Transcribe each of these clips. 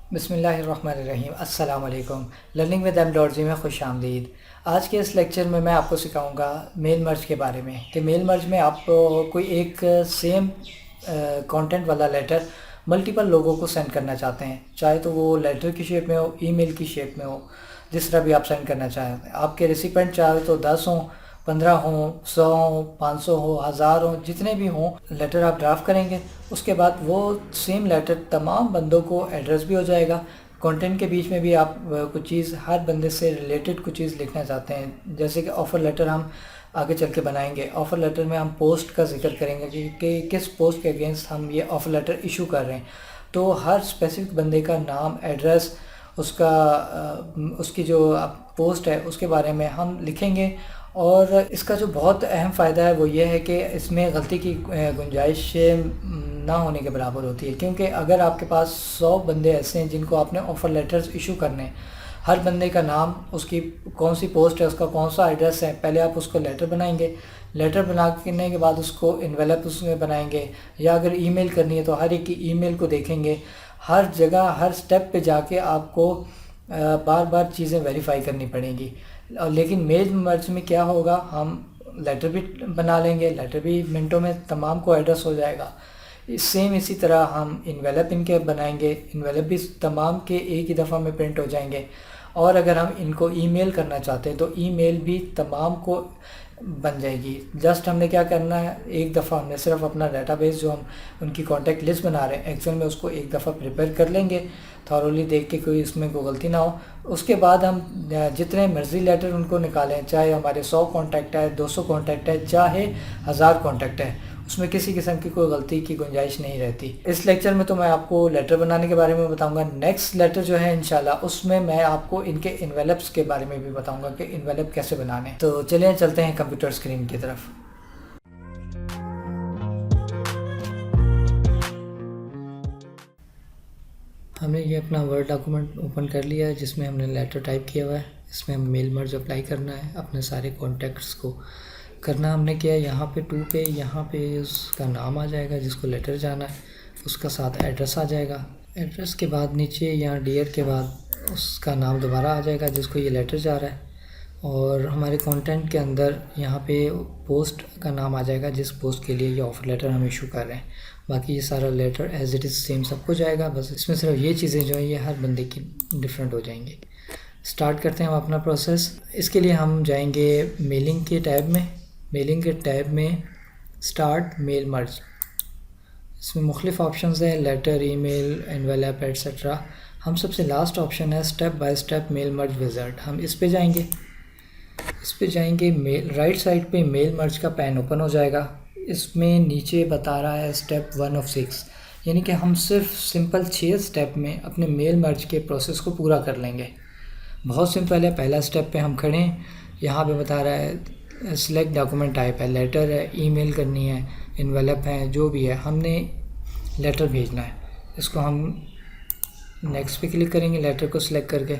बिस्मिल्लाहिर्रहमानिर्रहीम। अस्सलाम वालेकुम। लर्निंग विद एम.जी में खुश आमदीद। आज के इस लेक्चर में मैं आपको सिखाऊंगा मेल मर्ज के बारे में कि मेल मर्ज में आप कोई एक सेम कंटेंट वाला लेटर मल्टीपल लोगों को सेंड करना चाहते हैं, चाहे तो वो लेटर की शेप में हो, ईमेल की शेप में हो, जिस तरह भी आप सेंड करना चाहते हैं। आपके रेसिपेंट चाहे तो 10 हों, 15 हों, 100 हों, 500 हो, 1000 हों, जितने भी हों, लेटर आप ड्राफ्ट करेंगे। उसके बाद वो सेम लेटर तमाम बंदों को एड्रेस भी हो जाएगा। कंटेंट के बीच में भी आप कुछ चीज़ हर बंदे से रिलेटेड कुछ चीज़ लिखना चाहते हैं, जैसे कि ऑफ़र लेटर हम आगे चल के बनाएंगे। ऑफ़र लेटर में हम पोस्ट का जिक्र करेंगे कि किस पोस्ट के अगेंस्ट हम ये ऑफ़र लेटर इशू कर रहे हैं। तो हर स्पेसिफिक बंदे का नाम, एड्रेस, उसकी जो पोस्ट है उसके बारे में हम लिखेंगे। और इसका जो बहुत अहम फ़ायदा है वो ये है कि इसमें गलती की गुंजाइश ना होने के बराबर होती है, क्योंकि अगर आपके पास 100 बंदे ऐसे हैं जिनको आपने ऑफ़र लेटर्स इशू करने हैं, हर बंदे का नाम, उसकी कौन सी पोस्ट है, उसका कौन सा एड्रेस है, पहले आप उसको लेटर बनाएंगे। लेटर बनाने के बाद उसको इन्वेलप उसमें बनाएंगे, या अगर ईमेल करनी है तो हर एक की ईमेल को देखेंगे। हर जगह हर स्टेप पे जाके आपको बार बार चीज़ें वेरीफाई करनी पड़ेंगी। लेकिन मेल मर्ज में क्या होगा, हम लेटर भी बना लेंगे, लेटर भी मिनटों में तमाम को एड्रेस हो जाएगा। सेम इसी तरह हम इन्वेलप इनके बनाएंगे, इन्वेलप भी तमाम के एक ही दफ़ा में प्रिंट हो जाएंगे। और अगर हम इनको ईमेल करना चाहते हैं तो ईमेल भी तमाम को बन जाएगी। जस्ट हमने क्या करना है, एक दफ़ा हमने सिर्फ अपना डेटाबेस जो हम उनकी कॉन्टैक्ट लिस्ट बना रहे हैं एक्सेल में, उसको एक दफ़ा प्रिपेयर कर लेंगे, थॉरोली देख के कोई इसमें कोई गलती ना हो। उसके बाद हम जितने मर्ज़ी लेटर उनको निकालें, चाहे हमारे 100 कॉन्टैक्ट है, 200 कॉन्टैक्ट है, चाहे 1000 कॉन्टैक्ट है, उसमें किसी किस्म की कोई गलती की गुंजाइश नहीं रहती। इस लेक्चर में तो मैं आपको लेटर बनाने के बारे में बताऊंगा। नेक्स्ट लेटर जो है इंशाल्लाह उसमें मैं आपको इनके इन्वेलप्स के बारे में भी बताऊंगा कि इन्वेलप कैसे बनाने। तो चलिए चलते हैं कंप्यूटर स्क्रीन की तरफ। हमने ये अपना वर्ड डॉक्यूमेंट ओपन कर लिया है जिसमें हमने लेटर टाइप किया हुआ है। इसमें हम मेल मर्ज अप्लाई करना है, अपने सारे कॉन्टैक्ट्स को करना हमने किया। यहाँ पे 2 पे यहाँ पे उसका नाम आ जाएगा जिसको लेटर जाना है, उसका साथ एड्रेस आ जाएगा। एड्रेस के बाद नीचे यहाँ डियर के बाद उसका नाम दोबारा आ जाएगा जिसको ये लेटर जा रहा है। और हमारे कंटेंट के अंदर यहाँ पे पोस्ट का नाम आ जाएगा जिस पोस्ट के लिए ये ऑफ़र लेटर हम इशू कर रहे हैं। बाकी ये सारा letter as it is same सबको जाएगा, बस इसमें सिर्फ ये चीज़ें जो हैं ये हर बंदे की डिफरेंट हो जाएंगी। स्टार्ट करते हैं हम अपना प्रोसेस। इसके लिए हम जाएंगे मेलिंग के टैब में। मेलिंग के टैब में स्टार्ट मेल मर्ज, इसमें मुख्तलिफ़ ऑप्शंस हैं, लेटर, ईमेल, एनवेलप एट्सट्रा। हम सबसे लास्ट ऑप्शन है step by step mail merge wizard, हम इस पे जाएंगे। इस पे जाएंगे, मेल राइट साइड पे मेल मर्ज का पैन ओपन हो जाएगा। इसमें नीचे बता रहा है स्टेप 1 ऑफ 6, यानी कि हम सिर्फ सिंपल 6 स्टेप में अपने मेल मर्ज के प्रोसेस को पूरा कर लेंगे। बहुत सिंपल है। पहला स्टेप पे हम खड़े हैं, यहाँ पे बता रहा है सिलेक्ट डॉक्यूमेंट टाइप है, लेटर है, ईमेल करनी है, इन्वेलप है, जो भी है, हमने लेटर भेजना है। इसको हम नेक्स्ट पे क्लिक करेंगे लेटर को सिलेक्ट करके।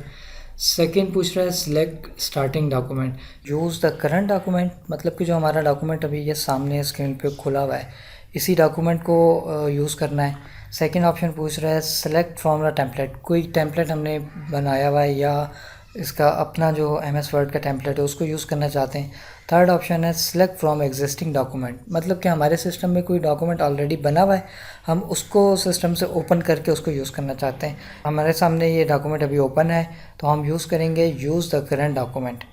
सेकंड पूछ रहा है select starting document, use the current document, मतलब कि जो हमारा डॉक्यूमेंट अभी ये सामने स्क्रीन पे खुला हुआ है इसी डॉक्यूमेंट को यूज़ करना है। सेकंड ऑप्शन पूछ रहा है सेलेक्ट फ्रॉम द टेम्पलेट, कोई टेम्पलेट हमने बनाया हुआ है या इसका अपना जो MS वर्ड का टेम्पलेट है उसको यूज़ करना चाहते हैं। थर्ड ऑप्शन है सेलेक्ट फ्रॉम एग्जिस्टिंग डॉक्यूमेंट, मतलब कि हमारे सिस्टम में कोई डॉक्यूमेंट ऑलरेडी बना हुआ है, हम उसको सिस्टम से ओपन करके उसको यूज़ करना चाहते हैं। हमारे सामने ये डॉक्यूमेंट अभी ओपन है तो हम यूज़ करेंगे use the current document.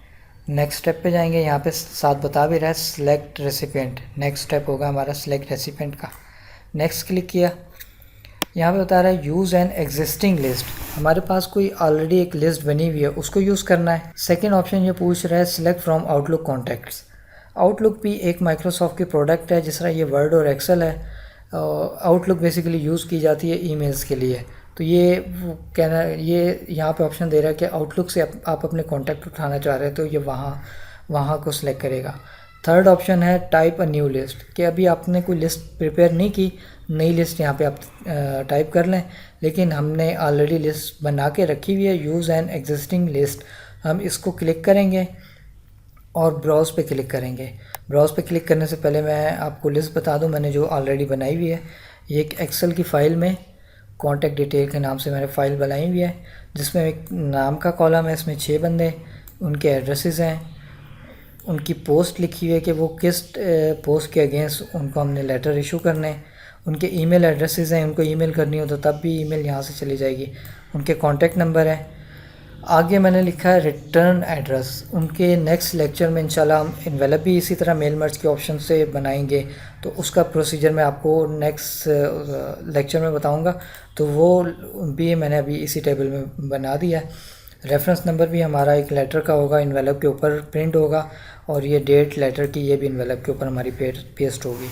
Next step पे जाएंगे, यहाँ पे साथ बता भी रहा है सिलेक्ट रेसिपिएंट, नेक्स्ट स्टेप होगा हमारा सिलेक्ट रेसिपिएंट का। नेक्स्ट क्लिक किया, यहाँ पे बता रहा है यूज़ एन एग्जिस्टिंग लिस्ट, हमारे पास कोई ऑलरेडी एक लिस्ट बनी हुई है उसको यूज़ करना है। सेकंड ऑप्शन ये पूछ रहा है select from outlook contacts, outlook भी एक माइक्रोसॉफ्ट की प्रोडक्ट है जिस तरह ये वर्ड और एक्सेल है। आउटलुक बेसिकली यूज़ की जाती है ईमेल्स के लिए, तो ये कहना ये यहाँ पे ऑप्शन दे रहा है कि आउटलुक से आप अपने कॉन्टैक्ट उठाना चाह रहे हैं तो ये वहाँ को सिलेक्ट करेगा। थर्ड ऑप्शन है टाइप अ न्यू लिस्ट, कि अभी आपने कोई लिस्ट प्रिपेयर नहीं की, नई लिस्ट यहाँ पे आप टाइप कर लें, लेकिन हमने ऑलरेडी लिस्ट बना के रखी हुई है यूज़ एन एग्जिस्टिंग लिस्ट। हम इसको क्लिक करेंगे और ब्राउज़ पे क्लिक करेंगे। ब्राउज़ पे क्लिक करने से पहले मैं आपको लिस्ट बता दूं मैंने जो ऑलरेडी बनाई हुई है। ये एक एक्सेल की फ़ाइल में कॉन्टैक्ट डिटेल के नाम से मैंने फ़ाइल बनाई हुई है, जिसमें एक नाम का कॉलम है, इसमें 6 बंदे, उनके एड्रेसेस हैं, उनकी पोस्ट लिखी हुई है कि वो किस पोस्ट के अगेंस्ट उनको हमने लेटर इशू करने हैं, उनके ईमेल एड्रेसेस हैं, उनको ईमेल करनी हो तो तब भी ईमेल यहाँ से चली जाएगी, उनके कॉन्टैक्ट नंबर है। आगे मैंने लिखा है रिटर्न एड्रेस। उनके नेक्स्ट लेक्चर में इंशाल्लाह हम इन्वेलप भी इसी तरह मेल मर्ज के ऑप्शन से बनाएंगे, तो उसका प्रोसीजर मैं आपको नेक्स्ट लेक्चर में बताऊंगा, तो वो भी मैंने अभी इसी टेबल में बना दिया है। रेफरेंस नंबर भी हमारा एक लेटर का होगा, इन्वेलप के ऊपर प्रिंट होगा, और ये डेट लेटर की ये भी इन्वेलप के ऊपर हमारी पेस्ट होगी।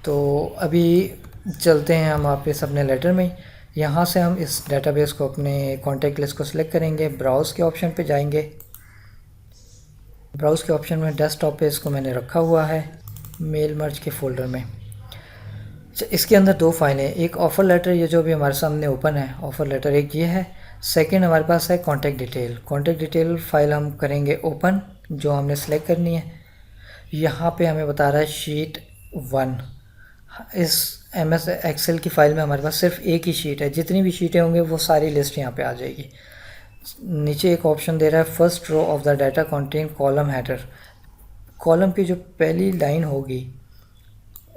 तो अभी चलते हैं हम वापस अपने लेटर में। यहाँ से हम इस डेटाबेस को, अपने कॉन्टैक्ट लिस्ट को सिलेक्ट करेंगे, ब्राउज़ के ऑप्शन पे जाएंगे। ब्राउज़ के ऑप्शन में डेस्कटॉप पे इसको मैंने रखा हुआ है मेल मर्ज के फ़ोल्डर में। इसके अंदर 2 फाइलें हैं, एक ऑफ़र लेटर, ये जो भी हमारे सामने ओपन है ऑफ़र लेटर, एक ये है। सेकंड हमारे पास है contact detail. Contact detail file हम करेंगे ओपन, जो हमने सेलेक्ट करनी है। यहाँ पे हमें बता रहा है शीट 1। इस MS एक्सेल की फ़ाइल में हमारे पास सिर्फ एक ही शीट है, जितनी भी शीटें होंगी वो सारी लिस्ट यहाँ पे आ जाएगी। नीचे एक ऑप्शन दे रहा है first row of the data contain column header. Column की जो पहली लाइन होगी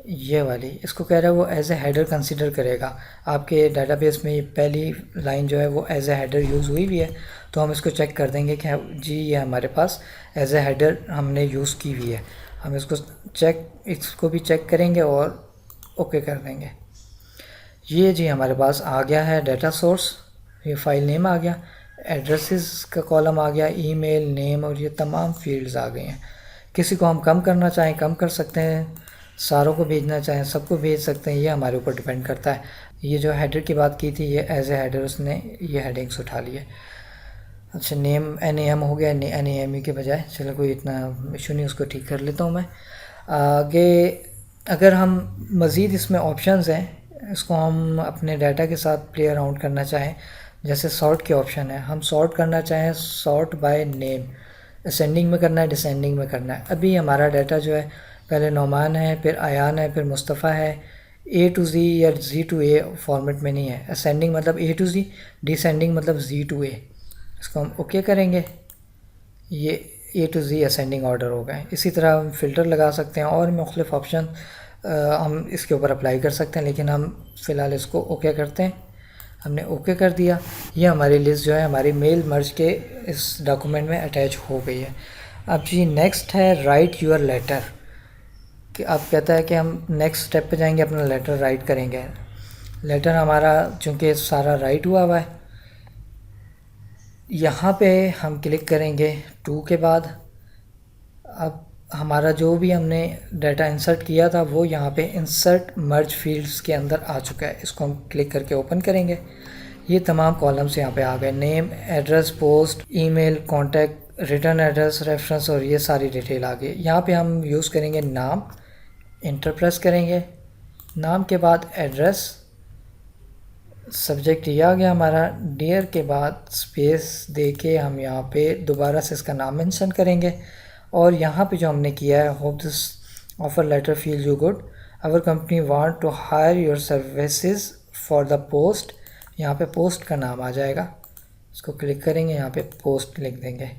ये वाली, इसको कह रहा है वो एज ए हेडर कंसिडर करेगा। आपके डाटाबेस में ये पहली लाइन जो है वो एज ए हेडर यूज़ हुई हुई है, तो हम इसको चेक कर देंगे कि जी ये हमारे पास एज ए हेडर हमने यूज़ की हुई है। हम इसको भी चेक करेंगे और ओके कर देंगे। ये जी हमारे पास आ गया है डाटा सोर्स, ये फाइल नेम आ गया, एड्रेसेस का कॉलम आ गया, ईमेल, नेम, और ये तमाम फील्ड्स आ गए हैं। किसी को हम कम करना चाहें कम कर सकते हैं, सारों को भेजना चाहें सबको भेज सकते हैं, ये हमारे ऊपर डिपेंड करता है। ये जो हेडर की बात की थी, ये एज ए हेडर उसने ये हेडिंग्स उठा लिए। अच्छा, नेम NAM हो गया, NAME के बजाय, चलो कोई इतना इशू नहीं, उसको ठीक कर लेता हूँ मैं। आगे अगर हम मज़ीद इसमें ऑप्शंस हैं, इसको हम अपने डाटा के साथ प्ले अराउंड करना चाहें, जैसे सॉर्ट के ऑप्शन है, हम सॉर्ट करना चाहें सॉर्ट बाय नेम, असेंडिंग में करना है, डिसेंडिंग में करना है। अभी हमारा डाटा जो है पहले नौमान है, फिर आयान है, फिर मुस्तफ़ा है, A to Z या Z to A फॉर्मेट में नहीं है। असेंडिंग मतलब A to Z, डिसेंडिंग मतलब Z to A। इसको हम ओके करेंगे, ये A to Z ascending order हो गए। इसी तरह हम फ़िल्टर लगा सकते हैं और मुख्तलिफ़ ऑप्शन हम इसके ऊपर अप्लाई कर सकते हैं, लेकिन हम फ़िलहाल इसको ओके करते हैं। हमने ओके कर दिया, ये हमारी लिस्ट जो है हमारी मेल मर्ज के इस डॉक्यूमेंट में अटैच हो गई है। अब जी नेक्स्ट है राइट यूर लेटर, कि अब कहता है कि हम नेक्स्ट स्टेप पे जाएंगे, अपना लेटर राइट करेंगे। लेटर हमारा चूँकि सारा राइट हुआ है, यहाँ पे हम क्लिक करेंगे 2 के बाद। अब हमारा जो भी हमने डाटा इंसर्ट किया था वो यहाँ पे इंसर्ट मर्ज फील्ड्स के अंदर आ चुका है। इसको हम क्लिक करके ओपन करेंगे, ये तमाम कॉलम्स यहाँ पे आ गए, name, address, post, email, contact, return address, reference, और ये सारी डिटेल आ गई। यहाँ पे हम यूज़ करेंगे नाम, इंटर प्रेस करेंगे, नाम के बाद एड्रेस, सब्जेक्ट ये आ गया हमारा, डियर के बाद स्पेस दे के हम यहाँ पे दोबारा से इसका नाम मेंशन करेंगे। और यहाँ पे जो हमने किया है, hope this offer letter feel you good, our company want to hire your services for the post, यहाँ पे पोस्ट का नाम आ जाएगा, इसको क्लिक करेंगे, यहाँ पे पोस्ट लिख देंगे।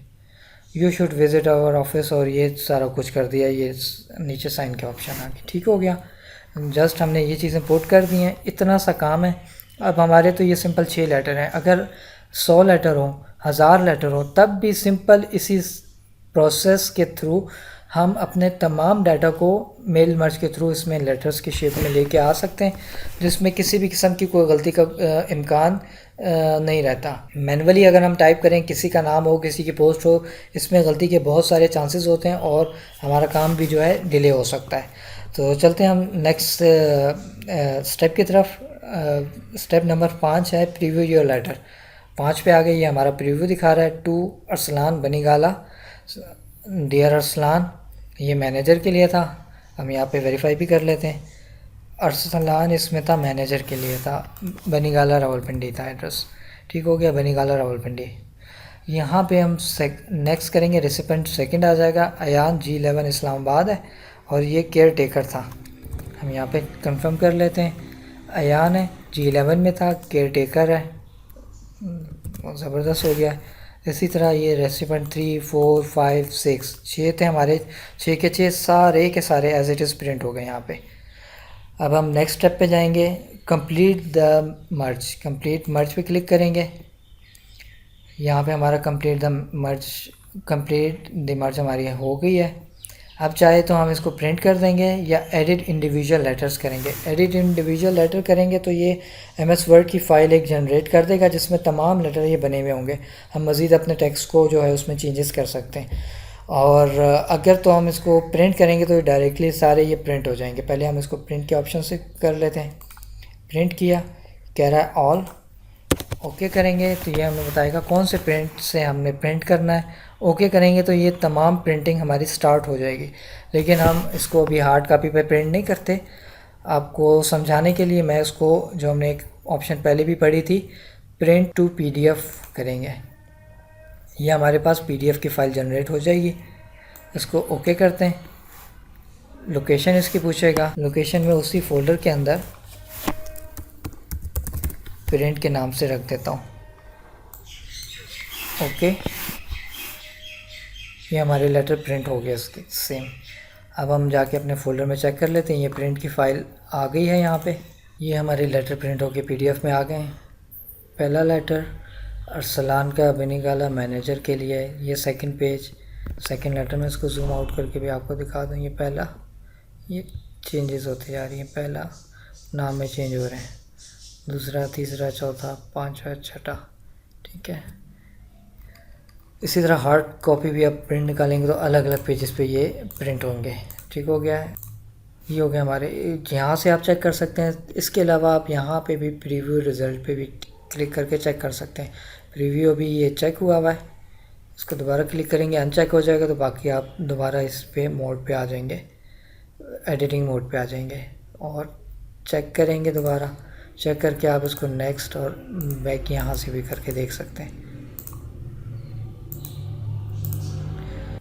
You should visit our office, और ये सारा कुछ कर दिया, ये नीचे साइन के ऑप्शन आ गए। ठीक हो गया, जस्ट हमने ये चीज़ें पुट कर दी हैं, इतना सा काम है। अब हमारे तो ये सिंपल 6 लेटर हैं, अगर 100 लेटर हो, 1000 लेटर हो, तब भी सिंपल इसी प्रोसेस के थ्रू हम अपने तमाम डाटा को मेल मर्ज के थ्रू इसमें लेटर्स की शेप में लेके आ सकते हैं, जिसमें किसी भी किस्म की कोई गलती का इम्कान नहीं रहता। मैनुअली अगर हम टाइप करें, किसी का नाम हो, किसी की पोस्ट हो, इसमें गलती के बहुत सारे चांसेस होते हैं और हमारा काम भी जो है डिले हो सकता है। तो चलते हैं हम नेक्स्ट स्टेप की तरफ। स्टेप नंबर 5 है प्रीव्यू योर लेटर। 5 पे आ गए, ये हमारा प्रीव्यू दिखा रहा है। 2 अरसलान बनीगाला, डियर अरसलान, ये मैनेजर के लिए था, हम यहाँ पे वेरीफाई भी कर लेते हैं। अरसलान इसमें था मैनेजर के लिए था, बनीगाला रावलपिंडी था एड्रेस। ठीक हो गया, बनीगाला रावलपिंडी। यहाँ पे हम नेक्स्ट करेंगे, रेसिपेंट सेकंड आ जाएगा, अयान G11 इस्लामाबाद है और ये केयर टेकर था। हम यहाँ पे कंफर्म कर लेते हैं, अयान है G11 में था, केयर टेकर है, बहुत ज़बरदस्त हो गया। इसी तरह ये रेसिपेंट 3 4 5 6 छः थे हमारे, छः के छः सारे के सारे एज इट इज़ प्रिंट हो गए यहाँ पे। अब हम नेक्स्ट स्टेप पे जाएंगे, कंप्लीट द मर्ज। कंप्लीट मर्ज पे क्लिक करेंगे। यहाँ पे हमारा कंप्लीट द मर्ज हमारी हो गई है। अब चाहे तो हम इसको प्रिंट कर देंगे या एडिट इंडिविजुअल लेटर्स करेंगे। एडिट इंडिविजुअल लेटर करेंगे तो ये MS वर्ड की फ़ाइल एक जनरेट कर देगा जिसमें तमाम लेटर ये बने हुए होंगे। हम मज़ीद अपने टेक्स्ट को जो है उसमें चेंजेस कर सकते हैं। और अगर तो हम इसको प्रिंट करेंगे तो डायरेक्टली सारे ये प्रिंट हो जाएंगे। पहले हम इसको प्रिंट के ऑप्शन से कर लेते हैं। प्रिंट किया, कह रहा है ऑल, ओके करेंगे तो ये हमें बताएगा कौन से प्रिंट से हमने प्रिंट करना है। ओके करेंगे तो ये तमाम प्रिंटिंग हमारी स्टार्ट हो जाएगी। लेकिन हम इसको अभी हार्ड कापी पे प्रिंट नहीं करते। आपको समझाने के लिए मैं इसको, जो हमने एक ऑप्शन पहले भी पढ़ी थी, प्रिंट टू PDF करेंगे। ये हमारे पास PDF की फ़ाइल जनरेट हो जाएगी। इसको ओके करते हैं। लोकेशन इसकी पूछेगा, लोकेशन में उसी फोल्डर के अंदर प्रिंट के नाम से रख देता हूँ, ओके। ये हमारे लेटर प्रिंट हो गया इसके सेम। अब हम जाके अपने फोल्डर में चेक कर लेते हैं। ये प्रिंट की फ़ाइल आ गई है यहाँ पे। ये हमारे लेटर प्रिंट होके PDF में आ गए हैं। पहला लेटर अरसलान का बनिगाला मैनेजर के लिए है। ये सेकंड पेज, सेकंड लेटर में इसको जूम आउट करके भी आपको दिखा दूँ। ये पहला, ये चेंजेस होते जा रही हैं, पहला नाम में चेंज हो रहे हैं, दूसरा, तीसरा, चौथा, पांचवा, छठा, ठीक है। इसी तरह हार्ड कॉपी भी आप प्रिंट निकालेंगे तो अलग अलग पेजेस पे ये प्रिंट होंगे। ठीक हो गया है, ये हो गया हमारे। यहाँ से आप चेक कर सकते हैं। इसके अलावा आप यहाँ पे भी प्रीव्यू रिज़ल्ट पे भी क्लिक करके चेक कर सकते हैं। प्रीव्यू अभी ये चेक हुआ है, इसको दोबारा क्लिक करेंगे, अनचेक हो जाएगा तो बाकी आप दोबारा इस पे मोड पे आ जाएंगे, एडिटिंग मोड पे आ जाएंगे और चेक करेंगे। दोबारा चेक करके आप इसको नेक्स्ट और बैक यहाँ से भी करके देख सकते हैं।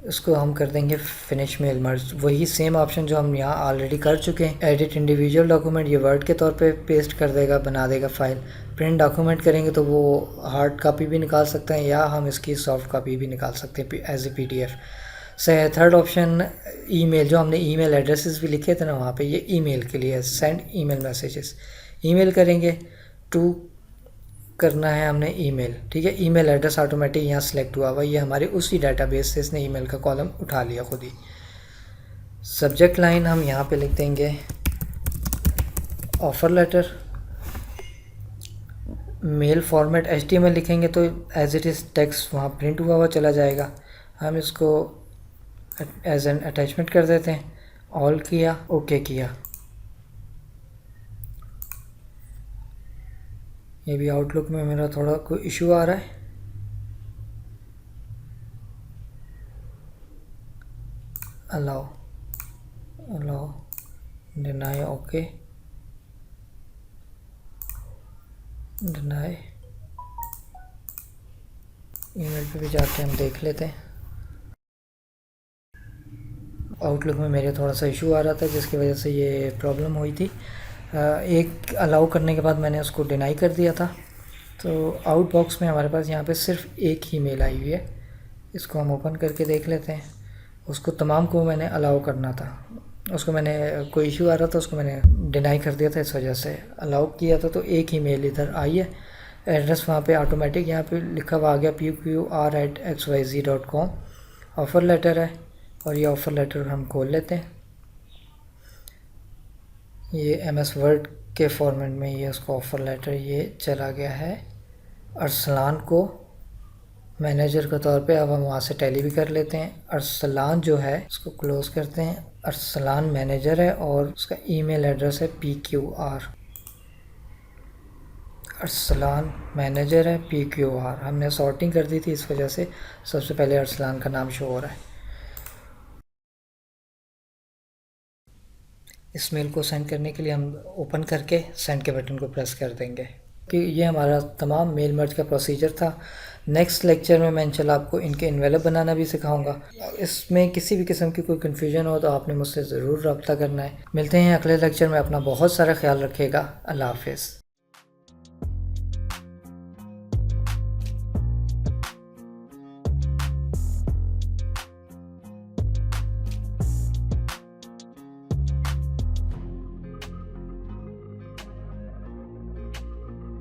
इसको हम कर देंगे फिनिश मेल मर्ज। वही सेम ऑप्शन जो हम यहाँ ऑलरेडी कर चुके हैं। एडिट इंडिविजुअल डॉक्यूमेंट, ये वर्ड के तौर पे पेस्ट कर देगा, बना देगा फाइल। प्रिंट डॉक्यूमेंट करेंगे तो वो हार्ड कापी भी निकाल सकते हैं या हम इसकी सॉफ्ट कापी भी निकाल सकते हैं एज ए PDF से। थर्ड ऑप्शन ईमेल, जो हमने ईमेल एड्रेसेस भी लिखे थे ना वहाँ पे, ये ईमेल के लिए सेंड ईमेल मैसेजेस। ईमेल करेंगे, टू करना है हमने ईमेल, ठीक है। ईमेल एड्रेस ऑटोमेटिक यहाँ सेलेक्ट हुआ हुआ, ये हमारे उसी डाटाबेस से इसने ईमेल का कॉलम उठा लिया खुद ही। सब्जेक्ट लाइन हम यहाँ पे लिख देंगे offer letter. Mail format HTML लिखेंगे तो एज इट इज़ टेक्स्ट वहाँ प्रिंट हुआ हुआ चला जाएगा। हम इसको एज एन अटैचमेंट कर देते हैं। ऑल किया, ओके किया। ये भी आउटलुक में मेरा थोड़ा कोई इशू आ रहा है। Allow, allow, deny, okay, deny. Email पे भी जाके हम देख लेते हैं। आउटलुक में मेरे थोड़ा सा इशू आ रहा था जिसकी वजह से ये प्रॉब्लम हुई थी। एक अलाउ करने के बाद मैंने उसको डिनाई कर दिया था। तो आउट बॉक्स में हमारे पास यहाँ पे सिर्फ एक ही मेल आई हुई है। इसको हम ओपन करके देख लेते हैं। उसको तमाम को मैंने अलाउ करना था, उसको मैंने कोई इशू आ रहा था, उसको मैंने डिनाई कर दिया था, इस वजह से अलाउ किया था। तो एक ही मेल इधर आई है। एड्रेस वहाँ पे ऑटोमेटिक यहाँ पे लिखा हुआ आ गया pqr@xyz.com। ऑफ़र लेटर है और ये ऑफ़र लेटर हम खोल लेते हैं। ये MS वर्ड के फॉर्मेट में ये उसका ऑफ़र लेटर ये चला गया है अरसलान को मैनेजर के तौर पे। अब हम वहाँ से टैली भी कर लेते हैं। अरसलान जो है उसको क्लोज़ करते हैं। अरसलान मैनेजर है और उसका ईमेल एड्रेस है PQR। अरसलान मैनेजर है PQR। हमने सॉर्टिंग कर दी थी इस वजह से सबसे पहले अरसलान का नाम शो हो रहा है। इस मेल को सेंड करने के लिए हम ओपन करके सेंड के बटन को प्रेस कर देंगे कि ये हमारा तमाम मेल मर्ज का प्रोसीजर था। नेक्स्ट लेक्चर में मैं इंशाल्लाह आपको इनके इन्वेलप बनाना भी सिखाऊंगा। इसमें किसी भी किस्म की कोई कन्फ्यूजन हो तो आपने मुझसे ज़रूर रब्ता करना है। मिलते हैं अगले लेक्चर में। अपना बहुत सारा ख्याल रखिएगा। अल्लाह हाफ़िज़।